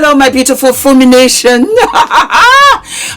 Hello, my beautiful Fumi Nation.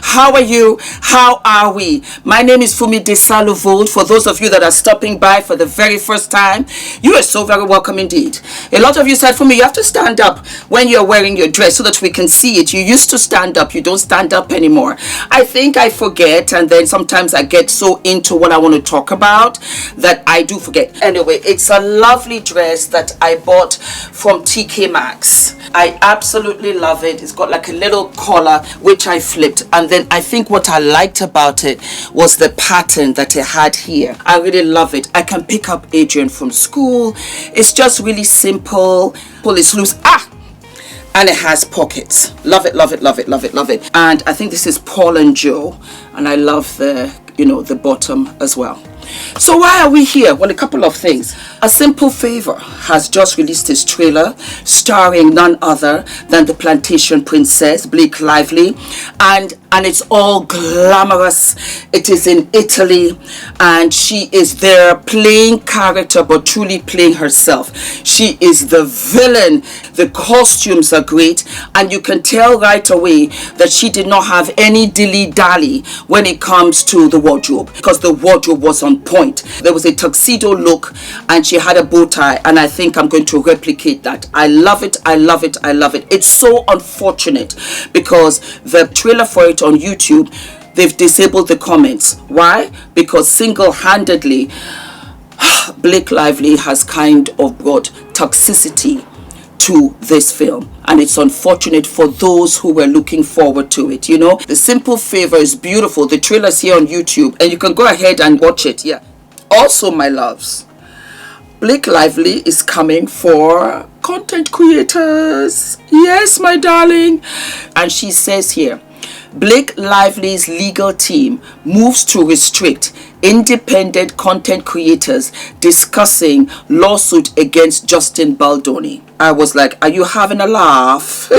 How are you? How are we? My name is Fumidesaluvold. For those of you that are stopping by for the very first time, you are so very welcome indeed. A lot of you said, Fumi, you have to stand up when you're wearing your dress so that we can see it. You used to stand up. You don't stand up anymore. I think I forget, and then sometimes I get so into what I want to talk about that I do forget. Anyway, it's a lovely dress that I bought from TK Maxx. I absolutely love it. It's got like a little collar which I flipped, and then I think what I liked about it was the pattern that it had here. I really love it. I can pick up Adrian from school. It's just really simple. Pull it loose. And it has pockets. Love it, love it, love it, love it, love it. And I think this is Paul and Joe, and I love the the bottom as well. So why are we here? Well, a couple of things. A Simple Favor has just released its trailer starring none other than the Plantation Princess, Blake Lively, and it's all glamorous. It is in Italy, and she is there playing character but truly playing herself. She is the villain. The costumes are great, and you can tell right away that she did not have any dilly-dally when it comes to the wardrobe, because the wardrobe was on point. There was a tuxedo look, and she had a bow tie, and I think I'm going to replicate that. I love it, I love it, I love it. It's so unfortunate because the trailer for it on YouTube, they've disabled the comments. Why? Because single-handedly Blake Lively has kind of brought toxicity to this film, and it's unfortunate for those who were looking forward to it. The Simple Favor is beautiful. The trailer's here on YouTube, and you can go ahead and watch it. Yeah. Also, my loves, Blake Lively is coming for content creators. Yes, my darling. And she says here, Blake Lively's legal team moves to restrict independent content creators discussing lawsuit against Justin Baldoni. I was like, are you having a laugh?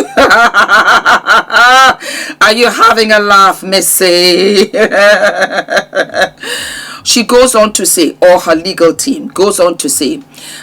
Are you having a laugh, Missy? She goes on to say, or her legal team goes on to say,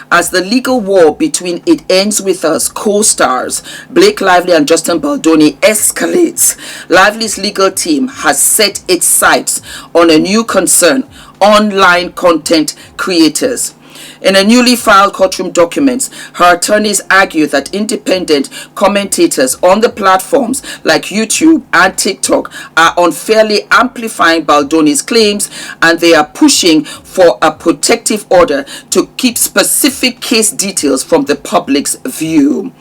as the legal war between It Ends With Us co-stars Blake Lively and Justin Baldoni escalates, Lively's legal team has set its sights on a new concern: online content creators. In a newly filed courtroom documents, her attorneys argue that independent commentators on the platforms like YouTube and TikTok are unfairly amplifying Baldoni's claims, and they are pushing for a protective order to keep specific case details from the public's view.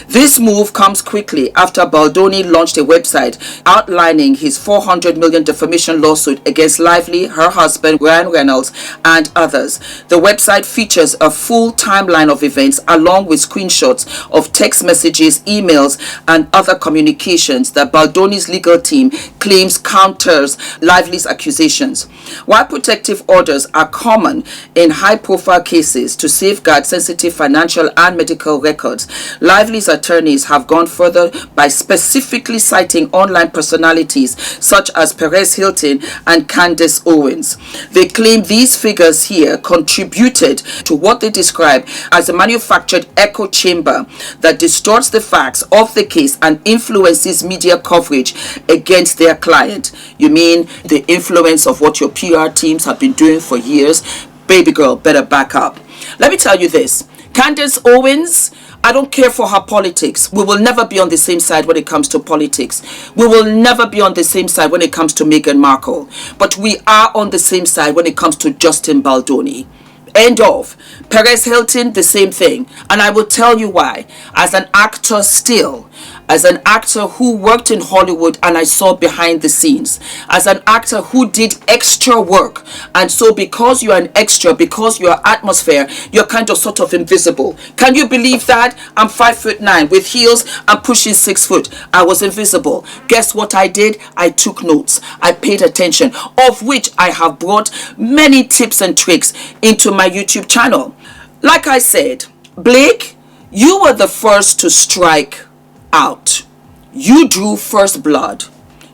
This move comes quickly after Baldoni launched a website outlining his $400 million defamation lawsuit against Lively, her husband Ryan Reynolds, and others. The website features a full timeline of events along with screenshots of text messages, emails, and other communications that Baldoni's legal team claims counters Lively's accusations. While protective orders are common in high-profile cases to safeguard sensitive financial and medical records, Lively's attorneys have gone further by specifically citing online personalities such as Perez Hilton and Candace Owens. They claim these figures here contributed to what they describe as a manufactured echo chamber that distorts the facts of the case and influences media coverage against their client. You mean the influence of what your PR teams have been doing for years? Baby girl, better back up. Let me tell you this. Candace Owens, I don't care for her politics. We will never be on the same side when it comes to politics. We will never be on the same side when it comes to Meghan Markle. But we are on the same side when it comes to Justin Baldoni. End of. Perez Hilton, the same thing. And I will tell you why. As an actor still, as an actor who worked in Hollywood and I saw behind the scenes, as an actor who did extra work, and so because you're an extra, because you're atmosphere, you're kind of sort of invisible. Can you believe that? I'm 5'9" with heels, I'm pushing 6 foot. I was invisible. Guess what I did? I took notes. I paid attention, of which I have brought many tips and tricks into my YouTube channel. Like I said, Blake, you were the first to strike out. You drew first blood.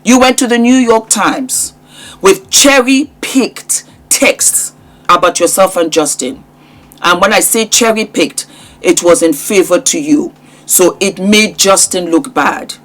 You went to the New York Times with cherry-picked texts about yourself and Justin. And when I say cherry-picked, it was in favor to you. So it made Justin look bad.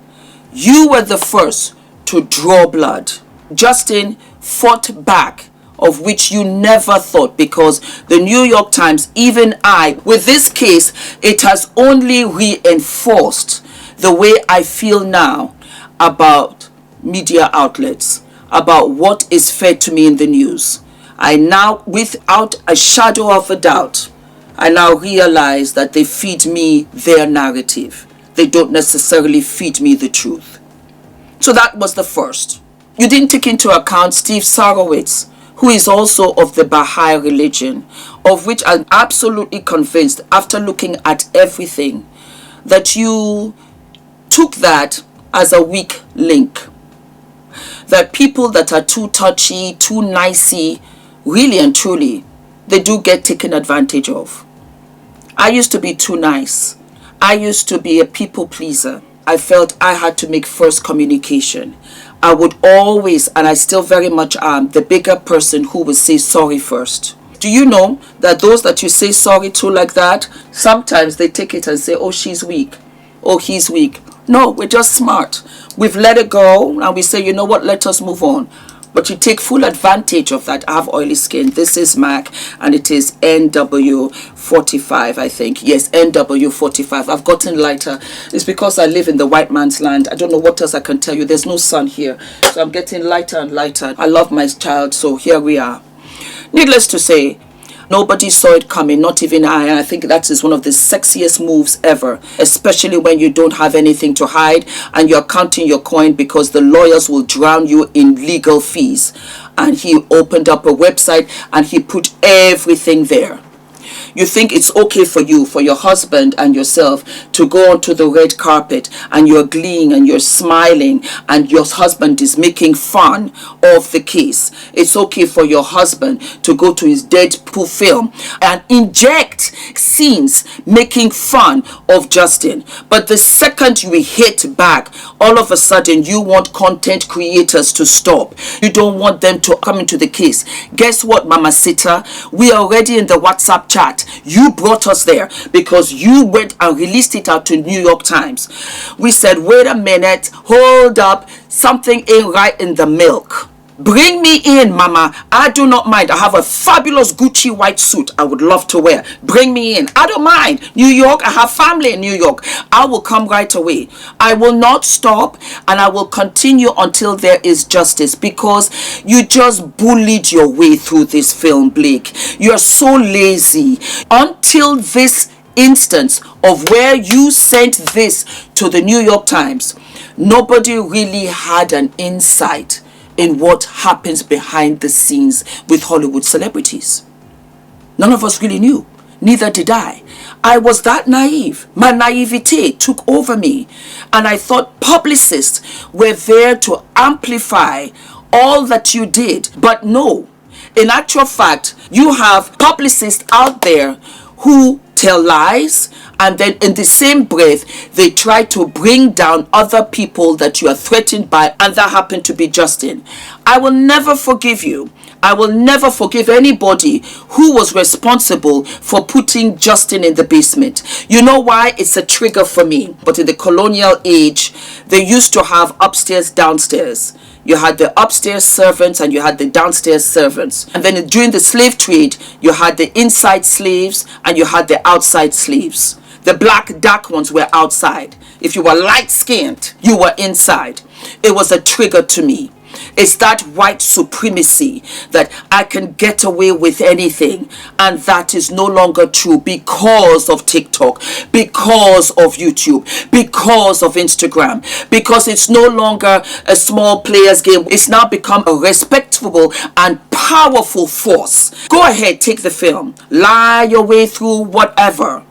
You were the first to draw blood. Justin fought back, of which you never thought, because the New York Times, even I, with this case, it has only reinforced the way I feel now about media outlets, about what is fed to me in the news. I now, without a shadow of a doubt, I now realize that they feed me their narrative. They don't necessarily feed me the truth. So that was the first. You didn't take into account Steve Sarowitz, who is also of the Baha'i religion, of which I'm absolutely convinced, after looking at everything, that you took that as a weak link. That people that are too touchy, too nicey, really and truly, they do get taken advantage of. I used to be too nice. I used to be a people pleaser. I felt I had to make first communication. I would always, and I still very much am, the bigger person who would say sorry first. Do you know that those that you say sorry to like that, sometimes they take it and say, oh, she's weak. Oh, he's weak. No, we're just smart. We've let it go and we say, you know what, let us move on. But you take full advantage of that. I have oily skin. This is MAC and it is NW45, I think. Yes, NW45. I've gotten lighter. It's because I live in the white man's land. I don't know what else I can tell you. There's no sun here. So I'm getting lighter and lighter. I love my child, so here we are. Needless to say, nobody saw it coming, not even I. And I think that is one of the sexiest moves ever, especially when you don't have anything to hide and you're counting your coin because the lawyers will drown you in legal fees. And he opened up a website and he put everything there. You think it's okay for you, for your husband and yourself to go onto the red carpet and you're gleeing and you're smiling and your husband is making fun of the case. It's okay for your husband to go to his Deadpool film and inject scenes making fun of Justin. But the second we hit back, all of a sudden you want content creators to stop. You don't want them to come into the case. Guess what, Mama Sita? We are already in the WhatsApp chat. You brought us there because you went and released it out to New York Times. We said, wait a minute, hold up, something ain't right in the milk. Bring me in, Mama. I do not mind. I have a fabulous Gucci white suit I would love to wear. Bring me in. I don't mind. New York, I have family in New York. I will come right away. I will not stop and I will continue until there is justice, because you just bullied your way through this film, Blake. You're so lazy. Until this instance of where you sent this to the New York Times, nobody really had an insight in what happens behind the scenes with Hollywood celebrities. None of us really knew. Neither did I. I was that naive. My naivete took over me. And I thought publicists were there to amplify all that you did. But no. In actual fact, you have publicists out there who tell lies, and then in the same breath they try to bring down other people that you are threatened by, and that happened to be Justin. I will never forgive you. I will never forgive anybody who was responsible for putting Justin in the basement. You know why? It's a trigger for me. But in the colonial age, they used to have upstairs, downstairs. You had the upstairs servants and you had the downstairs servants. And then during the slave trade, you had the inside slaves and you had the outside slaves. The black dark ones were outside. If you were light-skinned, you were inside. It was a trigger to me. It's that white supremacy that I can get away with anything, and that is no longer true because of TikTok, because of YouTube, because of Instagram, because it's no longer a small players game. It's now become a respectable and powerful force. Go ahead, take the film, lie your way through whatever,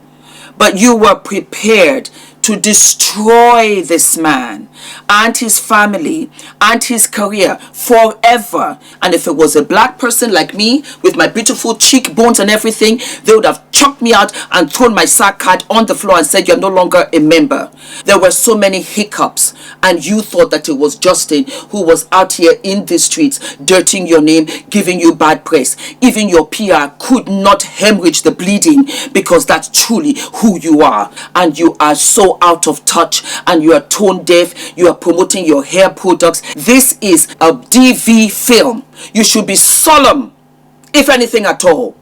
but you were prepared to destroy this man and his family and his career forever. And if it was a black person like me with my beautiful cheekbones and everything, they would have chucked me out and thrown my SAC card on the floor and said, you're no longer a member. There were so many hiccups, and you thought that it was Justin who was out here in the streets dirtying your name, giving you bad press. Even your PR could not hemorrhage the bleeding, because that's truly who you are. And you are so so out of touch and you are tone deaf, you are promoting your hair products. This is a DV film. You should be solemn, if anything at all.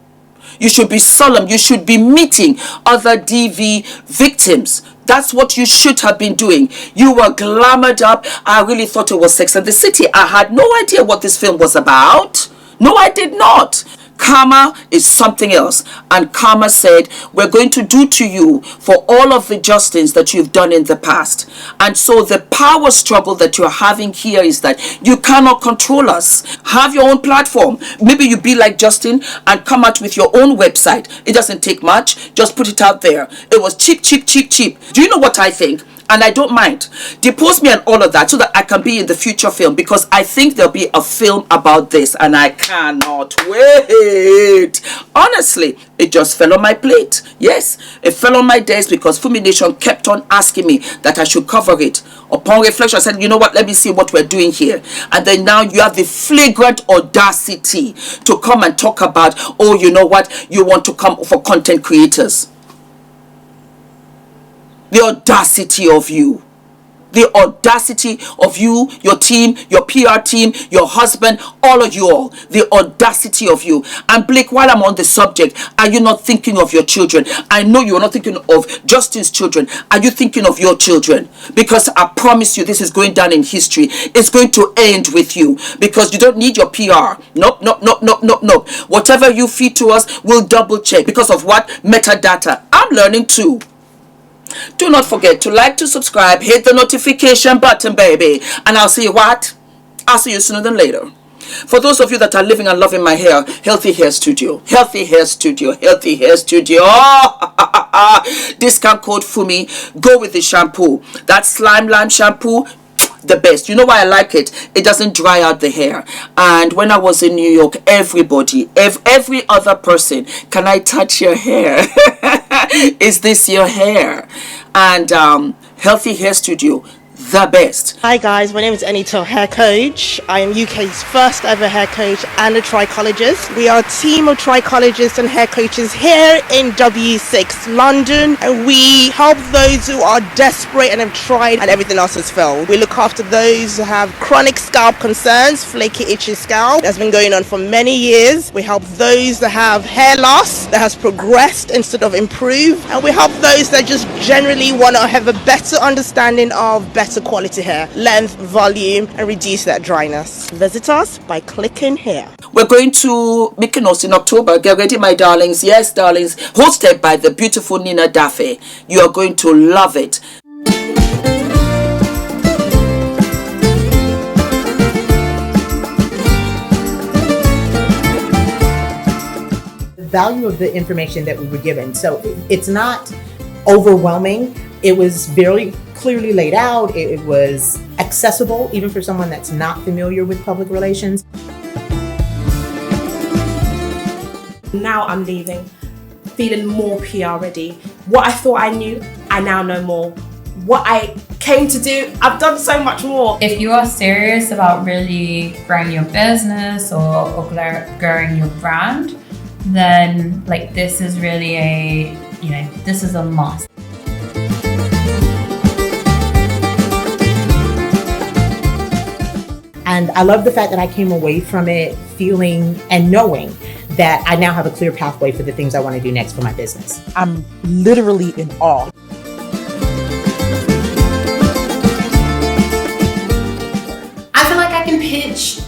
You should be solemn. You should be meeting other DV victims. That's what you should have been doing. You were glamored up. I really thought it was Sex and the City. I had no idea what this film was about. No, I did not. Karma is something else. And Karma said, we're going to do to you for all of the justice that you've done in the past. And so the power struggle that you're having here is that you cannot control us. Have your own platform. Maybe you be like Justin and come out with your own website. It doesn't take much. Just put it out there. It was cheap. Do you know what I think? And I don't mind. Depose me and all of that so that I can be in the future film, because I think there'll be a film about this and I cannot wait. Honestly, it just fell on my plate. Yes, it fell on my desk because Fumi Nation kept on asking me that I should cover it. Upon reflection, I said, you know what, let me see what we're doing here. And then now you have the flagrant audacity to come and talk about, oh, you know what, you want to come for content creators. The audacity of you. The audacity of you, your team, your PR team, your husband, all of you all. The audacity of you. And Blake, while I'm on the subject, are you not thinking of your children? I know you're not thinking of Justin's children. Are you thinking of your children? Because I promise you, this is going down in history. It's going to end with you. Because you don't need your PR. Nope. Whatever you feed to us, we'll double check. Because of what? Metadata. I'm learning too. Do not forget to like, to subscribe, hit the notification button, baby. And I'll see you what? I'll see you sooner than later. For those of you that are living and loving my hair, Healthy Hair Studio. Healthy Hair Studio. Healthy Hair Studio. Discount code Fumi. Go with the shampoo. That slime lime shampoo. The best. You know why I like it? It doesn't dry out the hair. And when I was in New York, everybody, every other person, can I touch your hair? Is this your hair? And Healthy Hair Studio, the best. Hi guys, my name is ENITAN, hair coach. I am UK's first ever hair coach and a trichologist. We are a team of trichologists and hair coaches here in W6 London, and we help those who are desperate and have tried and everything else has failed. We look after those who have chronic scalp concerns, flaky, itchy scalp that's been going on for many years. We help those that have hair loss that has progressed instead of improved, and we help those that just generally want to have a better understanding of better quality hair, length, volume, and reduce that dryness. Visit us by clicking here. We're going to Mykonos in October. Get ready, my darlings. Yes, darlings. Hosted by the beautiful Nina Daffy. You are going to love it. The value of the information that we were given. So it's not overwhelming. It was very clearly laid out. It was accessible even for someone that's not familiar with public relations. Now I'm leaving, feeling more PR ready. What I thought I knew, I now know more. What I came to do, I've done so much more. If you are serious about really growing your business or growing your brand, then like this is really this is a must. And I love the fact that I came away from it feeling and knowing that I now have a clear pathway for the things I want to do next for my business. I'm literally in awe. I feel like I can pitch.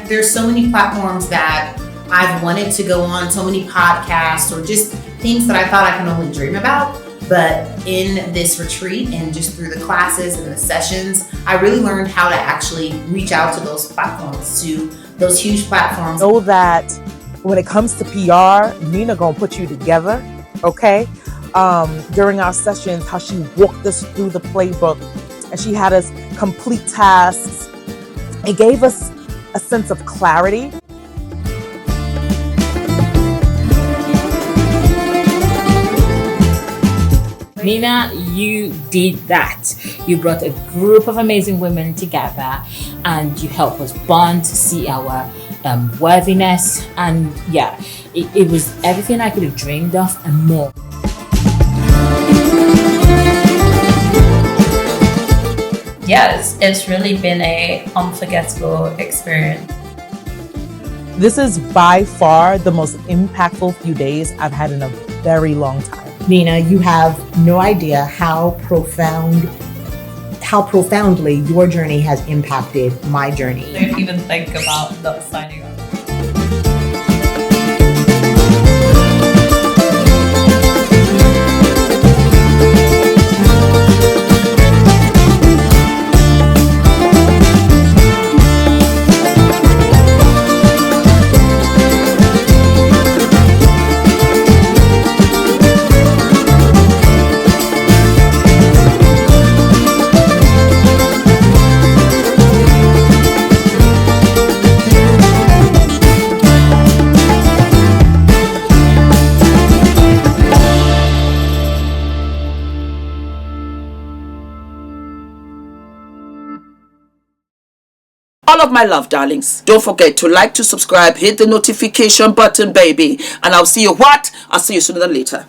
There's so many platforms that I've wanted to go on, so many podcasts or just things that I thought I can only dream about. But in this retreat and just through the classes and the sessions, I really learned how to actually reach out to those platforms, to those huge platforms. Know that when it comes to PR, Nina gonna put you together, okay? During our sessions, how she walked us through the playbook and she had us complete tasks. It gave us a sense of clarity. Nina, you did that. You brought a group of amazing women together and you helped us bond, see our worthiness, and yeah, it was everything I could have dreamed of and more. yes, it's really been a unforgettable experience. This is by far the most impactful few days I've had in a very long time. Nina, you have no idea how profoundly your journey has impacted my journey. Don't even think about not signing up. All of my love, darlings. Don't forget to like, to subscribe, hit the notification button, baby. And I'll see you what? I'll see you sooner than later.